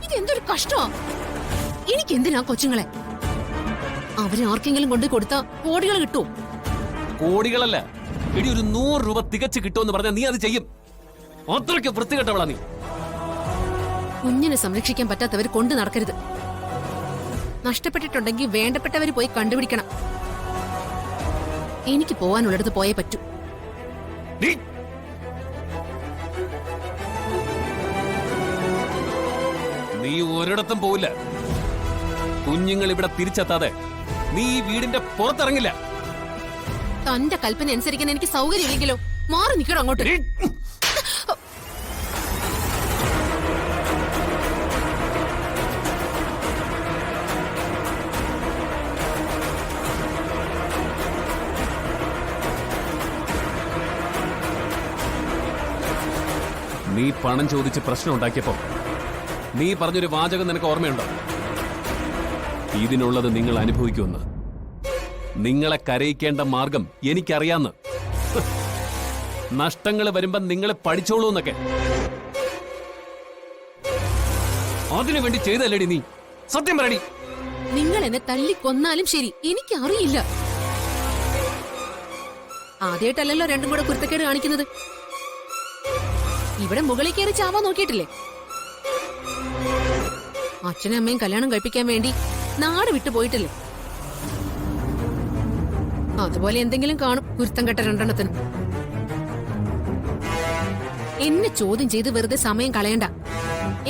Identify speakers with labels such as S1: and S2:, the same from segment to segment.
S1: ഇതെന്തൊരു കഷ്ടമാ. എനിക്കെന്തിനാ കൊച്ചുങ്ങളെ? അവരെ ആർക്കെങ്കിലും കൊണ്ട് കൊടുത്താ കോടികൾ കിട്ടുമോ?
S2: കോടികളല്ല എടി, ഒരു 100 രൂപ തികച്ചു കിട്ടുമെന്ന് പറഞ്ഞാൽ നീ അത് ചെയ്യും. അത്രയ്ക്ക് വൃത്തികെട്ടവളാ നീ.
S1: കുഞ്ഞിനെ സംരക്ഷിക്കാൻ പറ്റാത്തവർ കൊണ്ടു നടക്കരുത്. നഷ്ടപ്പെട്ടിട്ടുണ്ടെങ്കിൽ വേണ്ടപ്പെട്ടവര് പോയി കണ്ടുപിടിക്കണം. എനിക്ക് പോവാനുള്ളിടത്ത് പോയേ പറ്റൂ.
S2: നീ ഒരിടത്തും പോവില്ല. കുഞ്ഞുങ്ങൾ ഇവിടെ തിരിച്ചെത്താതെ നീ ഈ വീടിന്റെ പുറത്തിറങ്ങില്ല.
S1: തന്റെ കൽപ്പന അനുസരിക്കാൻ എനിക്ക് സൗകര്യമില്ലെങ്കിലോ മാറി നിൽക്കണം അങ്ങോട്ട്.
S2: നീ പണം ചോദിച്ച് പ്രശ്നം ഉണ്ടാക്കിയപ്പോ നീ പറഞ്ഞൊരു വാചകം നിനക്ക് ഓർമ്മയുണ്ടോ? ഇതിനുള്ളത് നിങ്ങൾ അനുഭവിക്കുമെന്ന്. നിങ്ങളെ കരയിക്കേണ്ട മാർഗം എനിക്കറിയാന്ന്. നഷ്ടങ്ങൾ വരുമ്പോ നിങ്ങളെ പഠിച്ചോളൂ എന്നൊക്കെ. അതിനുവേണ്ടി ചെയ്തല്ലേടി നീ? സത്യം പറയടി.
S1: നിങ്ങൾ എന്നെ തല്ലിക്കൊന്നാലും ശരി, എനിക്ക് അറിയില്ല. ആദ്യമായിട്ടല്ലല്ലോ രണ്ടും കൂടെ കുരുത്തക്കേട് കാണിക്കുന്നത്. ഇവിടെ മുകളിൽ കയറി ചാവാൻ നോക്കിയിട്ടില്ലേ? അച്ഛനും അമ്മയും കല്യാണം കഴിപ്പിക്കാൻ വേണ്ടി നാട് വിട്ടു പോയിട്ടില്ലേ? അതുപോലെ എന്തെങ്കിലും കാണും കുരുത്തം കെട്ട രണ്ടെണ്ണത്തിന്. എന്നെ ചോദ്യം ചെയ്ത് വെറുതെ സമയം കളയണ്ട.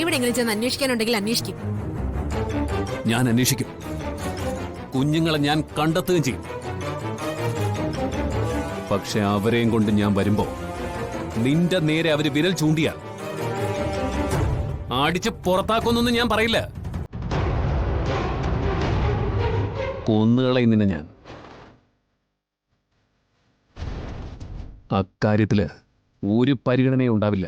S1: എവിടെയെങ്കിലും ചെന്ന് അന്വേഷിക്കാനുണ്ടെങ്കിൽ അന്വേഷിക്കും.
S2: ഞാൻ അന്വേഷിക്കും. കുഞ്ഞുങ്ങളെ ഞാൻ കണ്ടെത്തുകയും ചെയ്യും. പക്ഷെ അവരെയും കൊണ്ട് ഞാൻ വരുമ്പോ നിന്റെ നേരെ അവര് വിരൽ ചൂണ്ടിയാൽ അടിച്ച് പുറത്താക്കൊന്നൊന്നും ഞാൻ പറയില്ല. കൊന്നുകളയും നിന്നെ ഞാൻ. അക്കാര്യത്തില് ഒരു പരിഗണനയും ഉണ്ടാവില്ല.